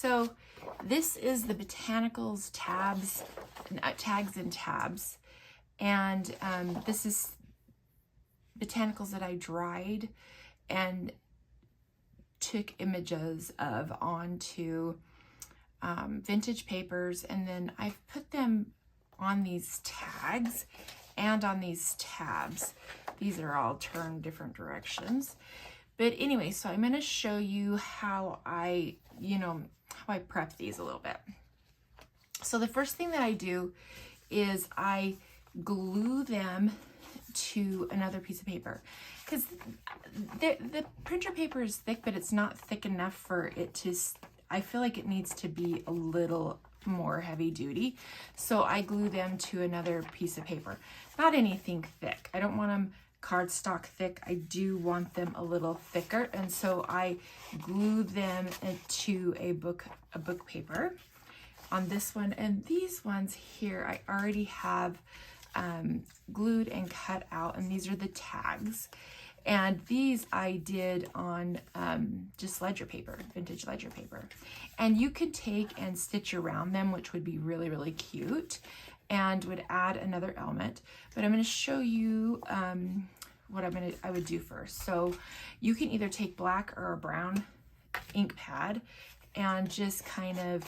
So this is the Botanicals tags and tabs. And this is Botanicals that I dried and took images of onto vintage papers, and then I've put them on these tags and on these tabs. These are all turned different directions. But anyway, so I'm going to show you how I prep these a little bit. So the first thing that I do is I glue them to another piece of paper, because the printer paper is thick, but it's not thick enough for it to, I feel like it needs to be a little more heavy duty. So I glue them to another piece of paper. Not anything thick. I don't want them cardstock thick. I do want them a little thicker, and so I glue them to a book paper on this one. And these ones here I already have glued and cut out, and these are the tags. And these I did on just ledger paper, vintage ledger paper. And you could take and stitch around them, which would be really, really cute and would add another element. But I'm going to show you what I would do first. So you can either take black or a brown ink pad and just kind of,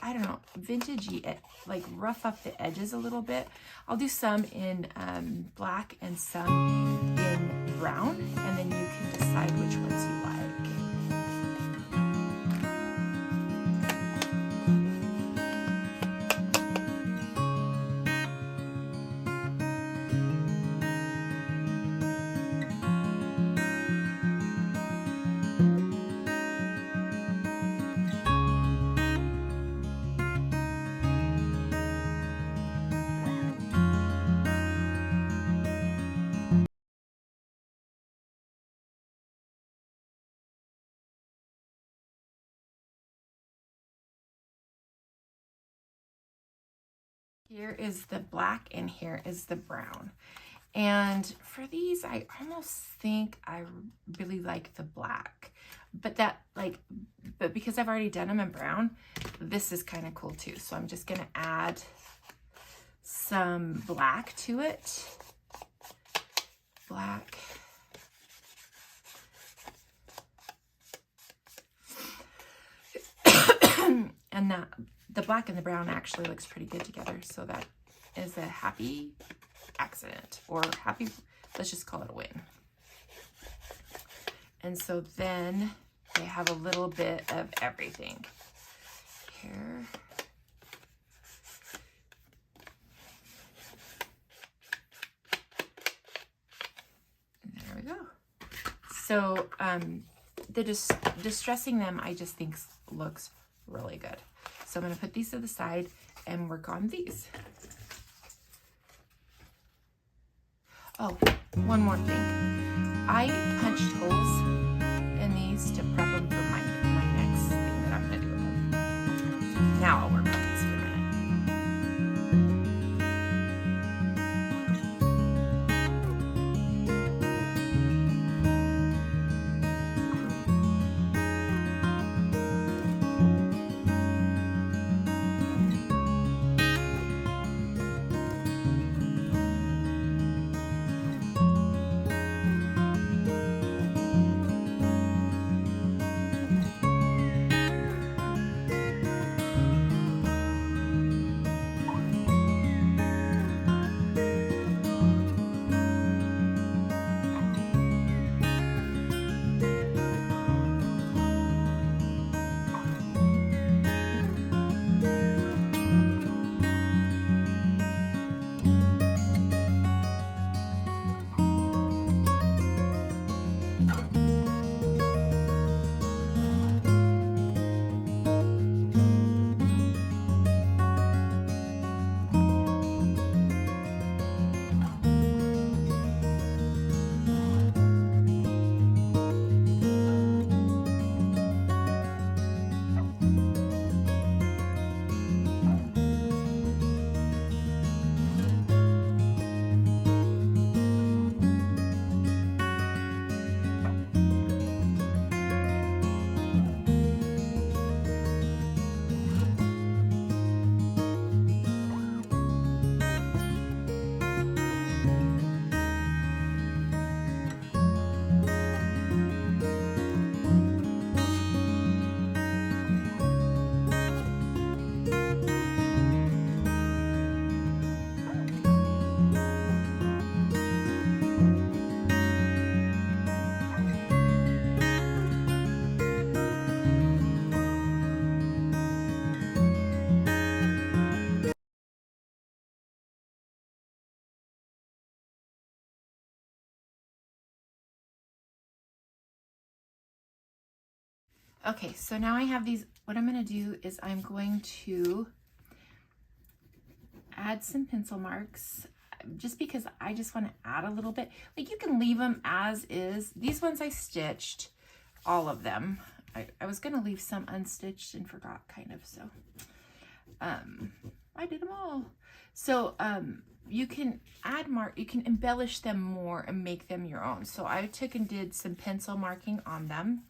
I don't know, vintagey, like rough up the edges a little bit. I'll do some in black and some in brown, and then you can decide which ones you like. Here is the black and here is the brown. And for these, I almost think I really like the black, but because I've already done them in brown, this is kind of cool too. So I'm just gonna add some black to it. Black. And that the black and the brown actually looks pretty good together. So that is a happy accident, or happy, let's just call it a win. And so then they have a little bit of everything here. There we go. So the distressing them, I just think looks really good. So I'm going to put these to the side and work on these. Oh, one more thing. I punched holes in these to prep them for my next thing that I'm going to do with them. Now I'll work on these for a minute. Okay, so now I have these. What I'm going to do is I'm going to add some pencil marks just because I just want to add a little bit. Like, you can leave them as is. These ones I stitched, all of them. I was going to leave some unstitched and forgot kind of, so I did them all. So you can you can embellish them more and make them your own. So I took and did some pencil marking on them.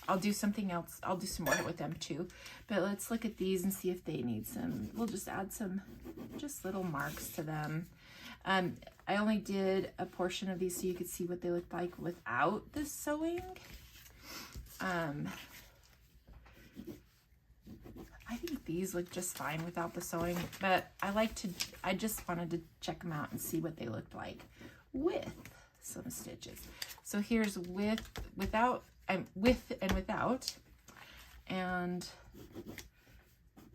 I'll do something else. I'll do some more with them too. But let's look at these and see if they need some. We'll just add some just little marks to them. I only did a portion of these so you could see what they look like without the sewing. I think these look just fine without the sewing, but I just wanted to check them out and see what they looked like with some stitches. So here's with and without, and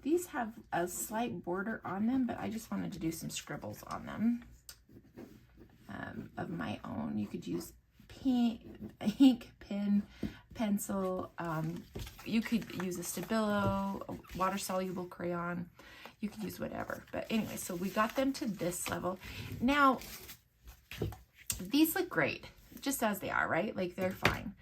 these have a slight border on them, but I just wanted to do some scribbles on them of my own. You could use ink, pen, pencil. You could use a Stabilo, a water-soluble crayon. You could use whatever. But anyway, so we got them to this level. Now, these look great, just as they are, right? Like, they're fine.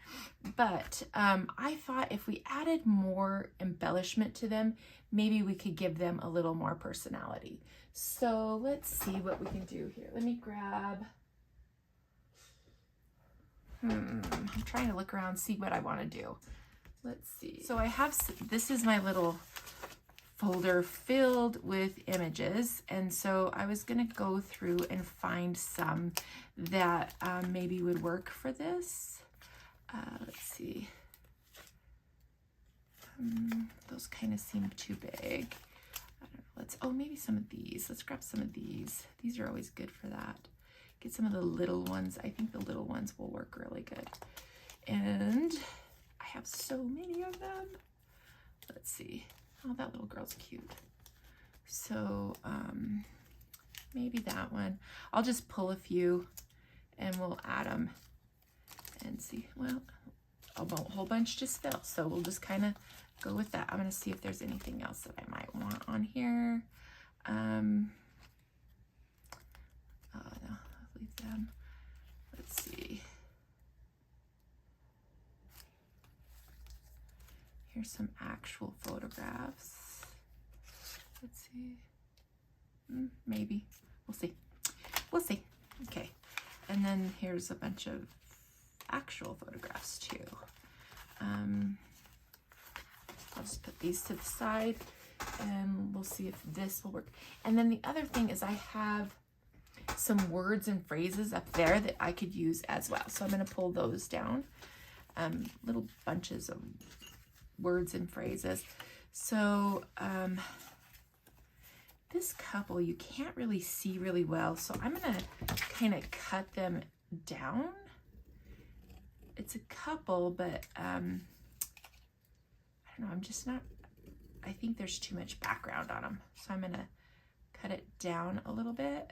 But I thought if we added more embellishment to them, maybe we could give them a little more personality. So let's see what we can do here. Let me grab... I'm trying to look around, see what I want to do. Let's see. So I have, this is my little folder filled with images. And so I was going to go through and find some that maybe would work for this. Let's see. Those kind of seem too big. I don't know. Oh, maybe some of these. Let's grab some of these. These are always good for that. Get some of the little ones. I think the little ones will work really good. And I have so many of them. Let's see. Oh, that little girl's cute. So maybe that one. I'll just pull a few and we'll add them and see. Well, a whole bunch just fell. So we'll just kind of go with that. I'm going to see if there's anything else that I might want on here. Oh, no. Leave them. Let's see. Here's some actual photographs. Let's see. Maybe. We'll see. We'll see. Okay. And then here's a bunch of actual photographs too. I'll just put these to the side and we'll see if this will work. And then the other thing is I have some words and phrases up there that I could use as well. So I'm going to pull those down. Little bunches of words and phrases. So this couple you can't really see really well. So I'm going to kind of cut them down. It's a couple, but I don't know. I'm just not, I think there's too much background on them. So I'm going to cut it down a little bit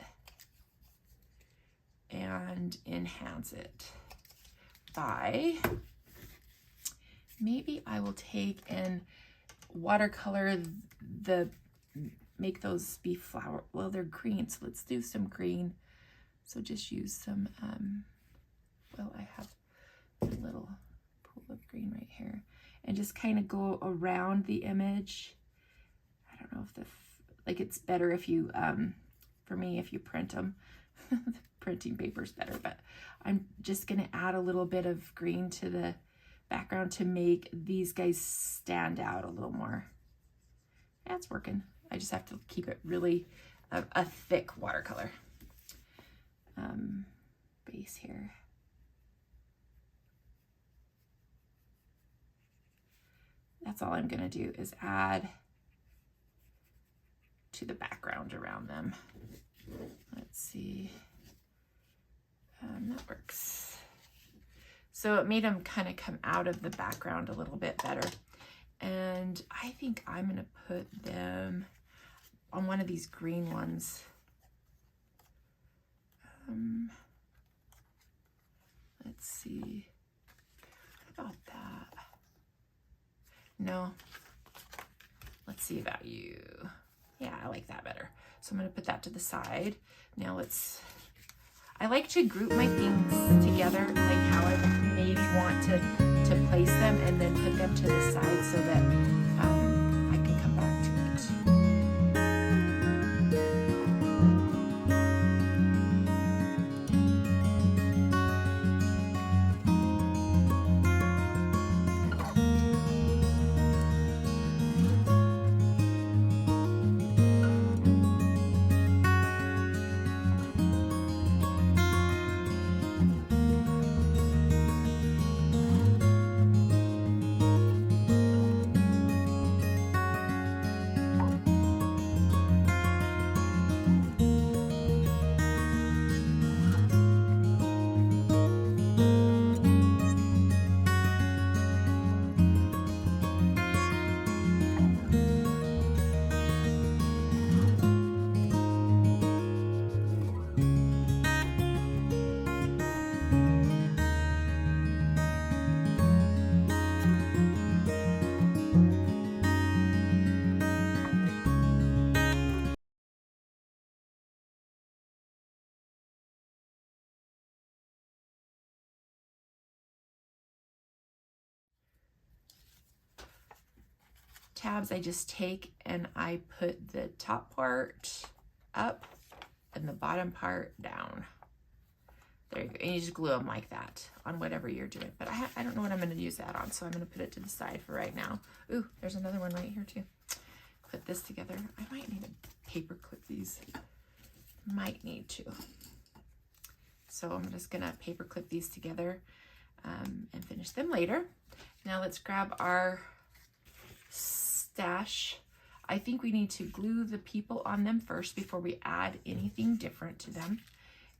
and enhance it by, maybe I will take and watercolor make those be flower, well, they're green, so let's do some green. So just use some, well, I have a little pool of green right here, and just kind of go around the image. I don't know if like it's better if you, for me, if you print them. The printing paper's better, but I'm just going to add a little bit of green to the background to make these guys stand out a little more. That's working. I just have to keep it really a thick watercolor base here. That's all I'm going to do is add to the background around them. Let's see. That works. So it made them kind of come out of the background a little bit better. And I think I'm going to put them on one of these green ones. Let's see. How about that? No. Let's see about you. Yeah, I like that better. So I'm going to put that to the side. Now I like to group my things together, like how I maybe want to place them, and then put them to the side so that I can come back to it. Tabs, I just take and I put the top part up and the bottom part down. There you go. And you just glue them like that on whatever you're doing. But I don't know what I'm going to use that on, so I'm going to put it to the side for right now. Ooh, there's another one right here too. Put this together. I might need to paper clip these. Might need to. So I'm just going to paper clip these together and finish them later. Now let's grab our stash. I think we need to glue the people on them first before we add anything different to them,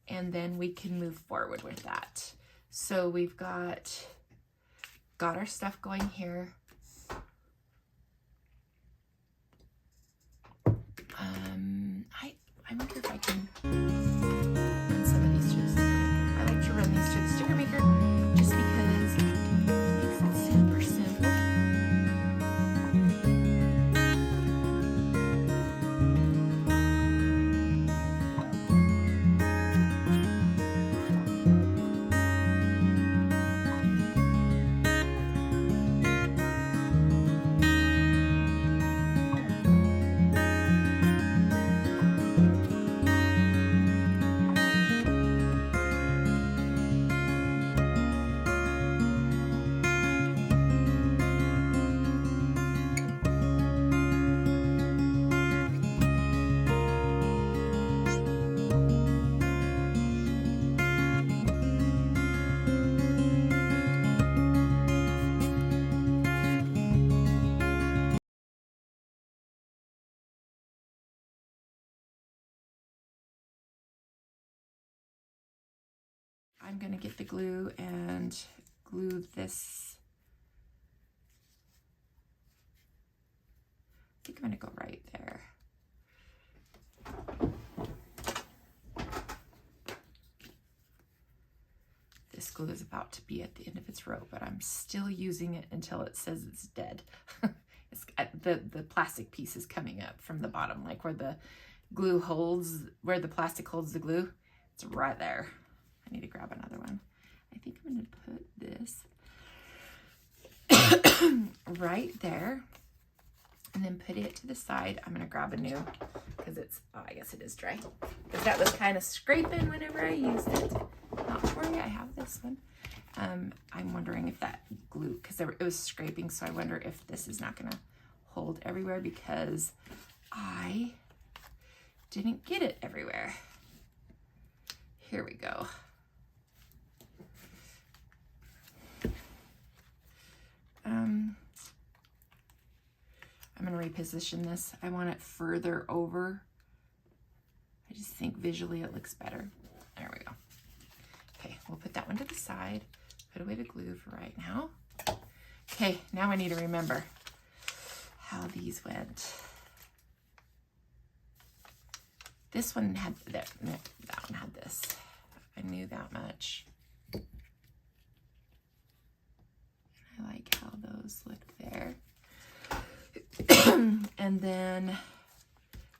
and then we can move forward with that. So we've got our stuff going here. I wonder if I can run some of these through the sticker maker. I like to run these through the sticker maker just because it makes it super simple. I'm going to get the glue and glue this. I think I'm going to go right there. This glue is about to be at the end of its rope, but I'm still using it until it says it's dead. The plastic piece is coming up from the bottom, like where the glue holds, where the plastic holds the glue. It's right there. I need to grab another one. I think I'm going to put this right there and then put it to the side. I'm going to grab a new, because it's, oh, I guess it is dry, because that was kind of scraping whenever I used it. Not to worry, I have this one. I'm wondering if that glue, because it was scraping, so I wonder if this is not going to hold everywhere because I didn't get it everywhere. Here we go. I'm going to reposition this. I want it further over. I just think visually it looks better. There we go. Okay, we'll put that one to the side. Put away the glue for right now. Okay, now I need to remember how these went. This one had that one had this. I knew that much. I like how those looked there. And then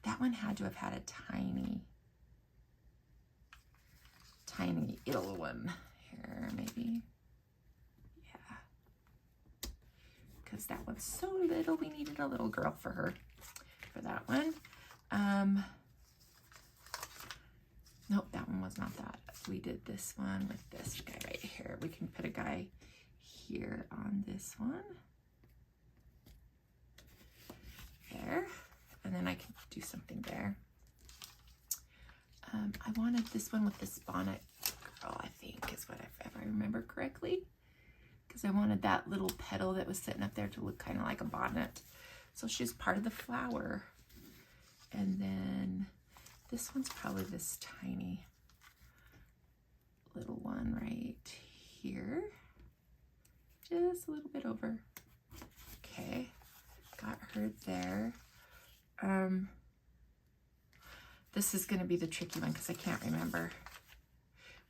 that one had to have had a tiny little one here, maybe. Yeah. Because that one's so little, we needed a little girl for her, for that one. Nope, that one was not that. We did this one with this guy right here. We can put a guy here on this one. There. And then I can do something there. I wanted this one with this bonnet girl, I think, is what if I remember correctly. Because I wanted that little petal that was sitting up there to look kind of like a bonnet. So she's part of the flower. And then this one's probably this tiny little one right here. Just a little bit over. Okay, got her there. This is going to be the tricky one because I can't remember.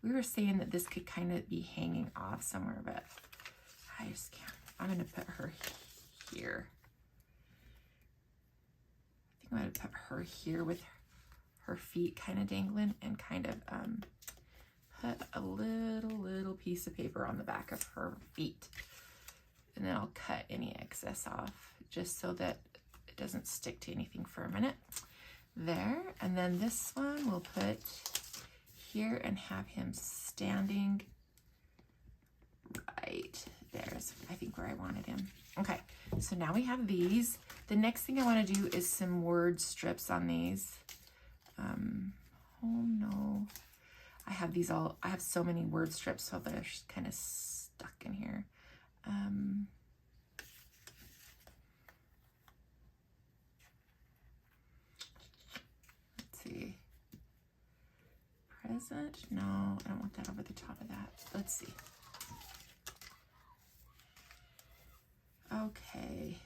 We were saying that this could kind of be hanging off somewhere, but I just can't. I'm going to put her here. I think I'm going to put her here with her feet kind of dangling and kind of put a little piece of paper on the back of her feet. And then I'll cut any excess off just so that it doesn't stick to anything for a minute. There. And then this one we'll put here and have him standing right there's I think where I wanted him. Okay, so now we have these. The next thing I want to do is some word strips on these. Oh no, I have these all, I have so many word strips, so they're kind of stuck in here. Let's see. Present? No, I don't want that over the top of that. Let's see. Okay.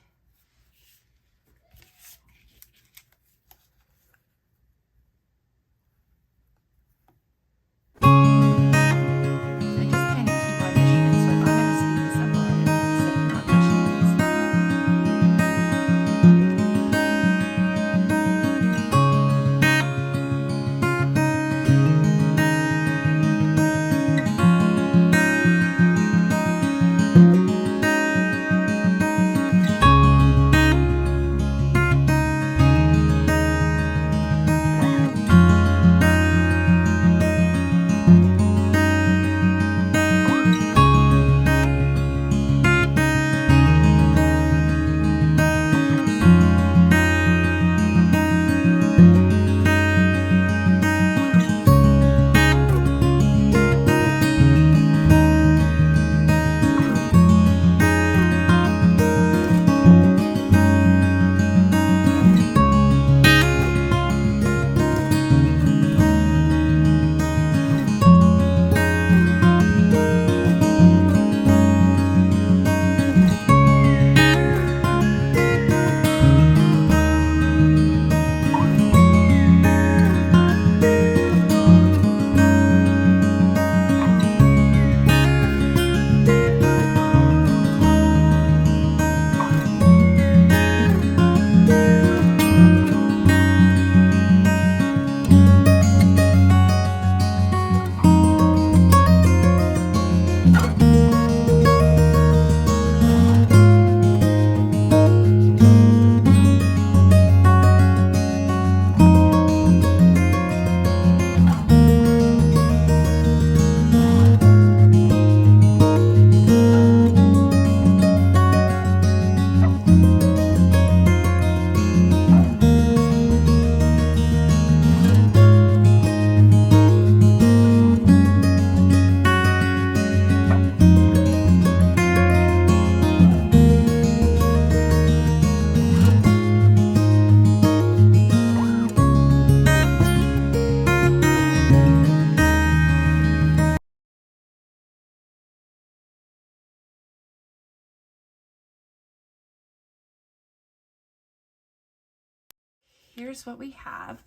Here's what we have,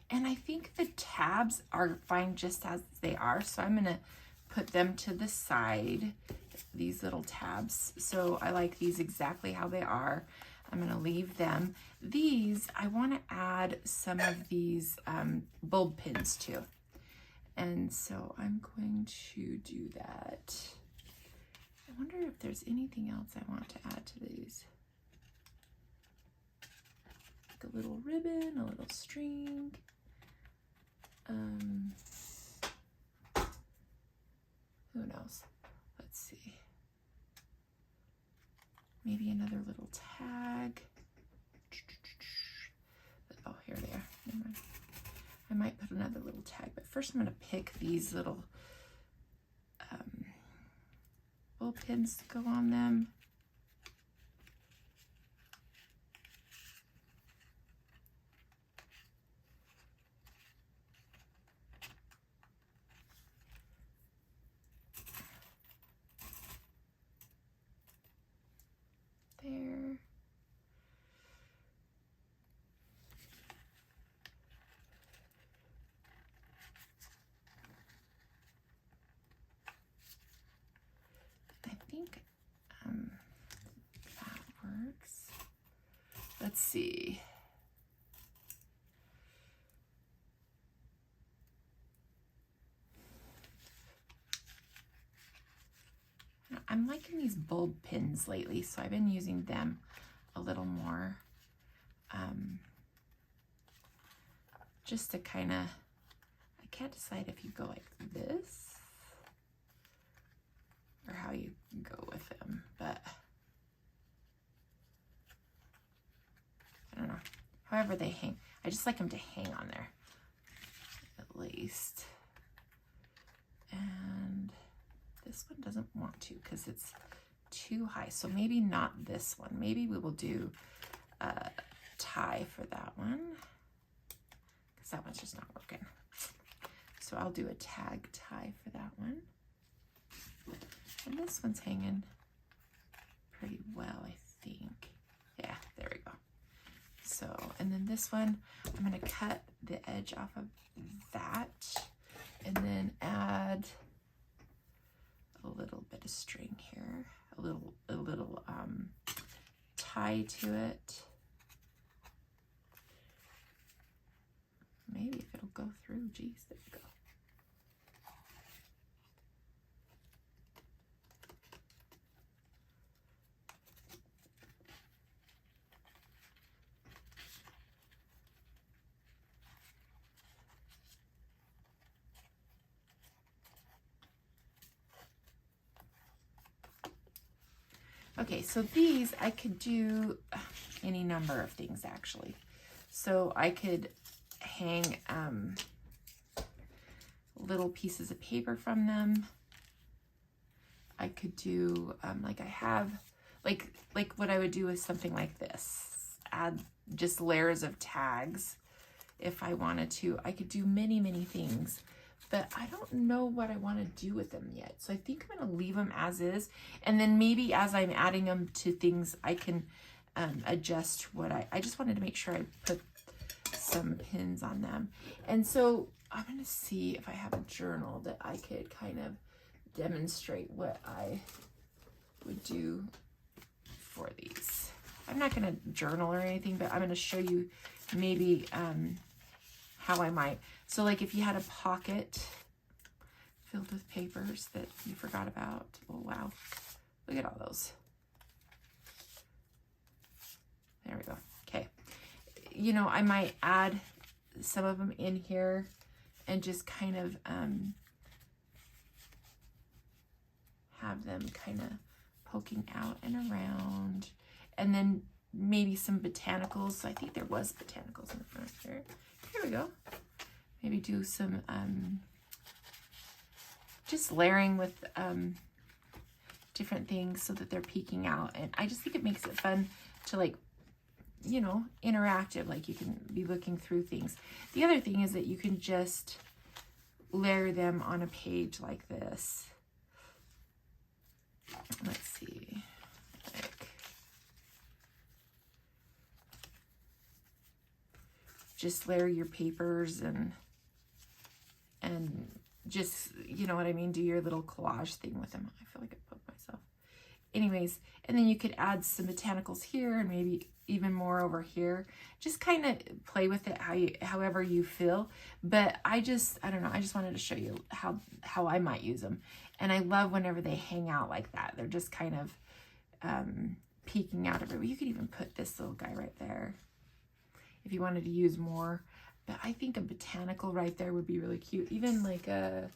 and I think the tabs are fine just as they are, so I'm gonna put them to the side, these little tabs. So I like these exactly how they are. I'm going to leave them. These, I want to add some of these bulb pins too. And so I'm going to do that. I wonder if there's anything else I want to add to these. Like a little ribbon, a little string. Who knows? Let's see. Maybe another little tag. Oh, here they are. Never mind. I might put another little tag, but first I'm going to pick these little bulb pins to go on them. There. I think that works. Let's see. I'm liking these bulb pins lately, so I've been using them a little more. Just to kind of, I can't decide if you go like this or how you go with them, but I don't know. However they hang, I just like them to hang on there at least. And this one doesn't want to because it's too high. So maybe not this one. Maybe we will do a tie for that one because that one's just not working. So I'll do a tag tie for that one. And this one's hanging pretty well, I think. Yeah, there we go. So, and then this one, I'm going to cut the edge off of that and then add a little bit of string here, a little tie to it. Maybe if it'll go through. Geez, there we go. Okay, so these I could do any number of things actually. So I could hang little pieces of paper from them. I could do like I have, like what I would do is something like this. Add just layers of tags if I wanted to. I could do many, many things. But I don't know what I want to do with them yet. So I think I'm going to leave them as is. And then maybe as I'm adding them to things, I can adjust what I just wanted to make sure I put some pins on them. And so I'm going to see if I have a journal that I could kind of demonstrate what I would do for these. I'm not going to journal or anything, but I'm going to show you maybe how I might. So like if you had a pocket filled with papers that you forgot about. Oh, wow. Look at all those. There we go. Okay. You know, I might add some of them in here and just kind of have them kind of poking out and around. And then maybe some botanicals. So I think there was botanicals in the front here. Here we go. Maybe do some just layering with different things so that they're peeking out. And I just think it makes it fun to, like, you know, interactive, like you can be looking through things. The other thing is that you can just layer them on a page like this. Let's see. Like, just layer your papers and just, you know what I mean, do your little collage thing with them. I feel like I put myself anyways, and then you could add some botanicals here and maybe even more over here. Just kind of play with it however you feel. But I don't know, I just wanted to show you how I might use them. And I love whenever they hang out like that. They're just kind of peeking out everywhere. You could even put this little guy right there if you wanted to use more. But I think a botanical right there would be really cute. Even like a,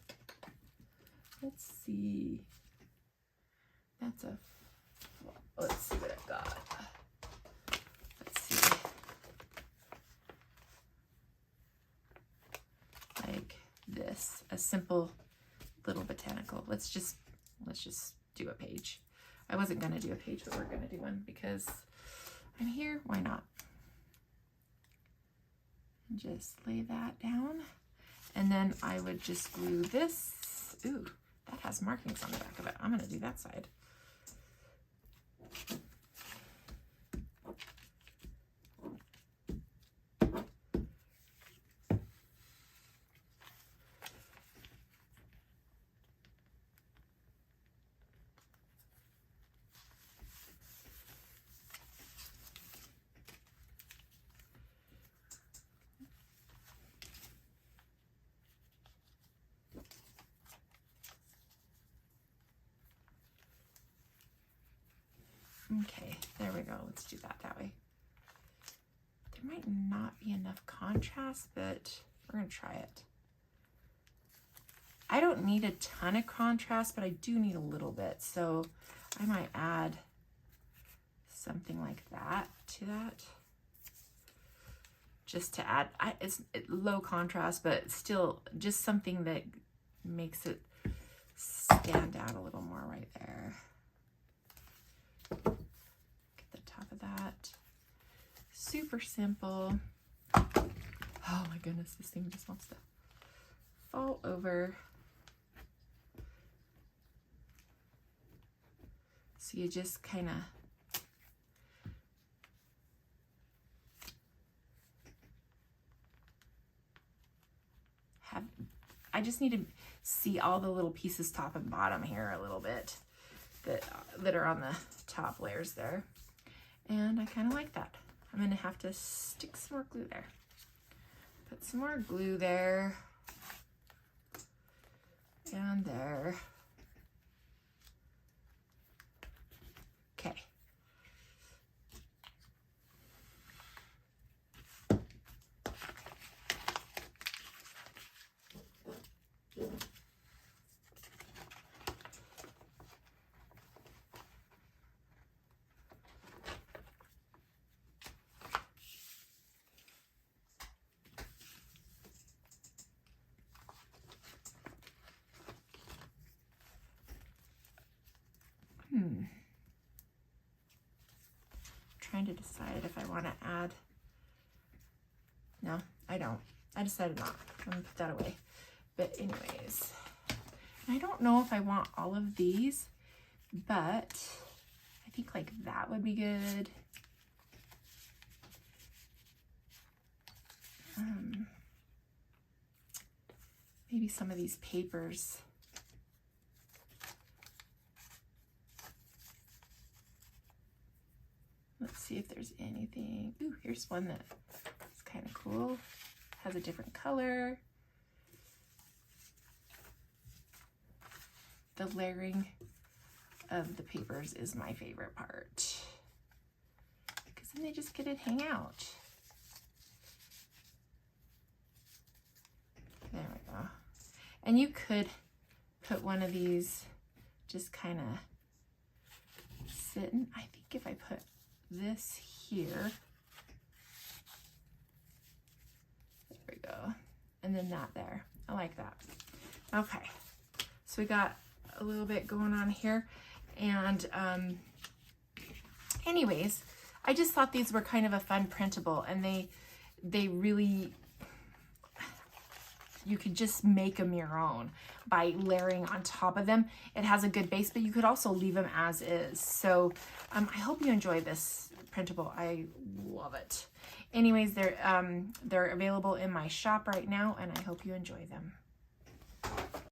let's see, let's see what I've got. Let's see. Like this, a simple little botanical. Let's just do a page. I wasn't gonna do a page, but we're gonna do one because I'm here. Why not? And just lay that down, and then I would just glue this. Ooh, that has markings on the back of it. I'm gonna do that side. Okay, there we go. Let's do that way. There might not be enough contrast, but we're gonna try it. I don't need a ton of contrast, but I do need a little bit. So I might add something like that to that. Just to add, it's low contrast, but still just something that makes it stand out a little more right there. Get the top of that. Super simple. Oh my goodness, this thing just wants to fall over. So you just kind of I just need to see all the little pieces top and bottom here a little bit that are on the top layers there. And I kind of like that. I'm going to have to stick some more glue there. Put some more glue there. And there. Okay. Trying to decide if I want to add. No, I don't. I decided not. I'm gonna put that away. But anyways, I don't know if I want all of these, but I think like that would be good. Maybe some of these papers. Let's see if there's anything. Ooh, here's one that is kind of cool. Has a different color. The layering of the papers is my favorite part, because then they just get to hang out. There we go. And you could put one of these just kind of sitting. I think if I put this here, there we go, and then that there. I like that. Okay, so we got a little bit going on here, and anyways, I just thought these were kind of a fun printable, and they really, you could just make them your own by layering on top of them. It has a good base, but you could also leave them as is. So I hope you enjoy this printable. I love it. Anyways, they're available in my shop right now, and I hope you enjoy them.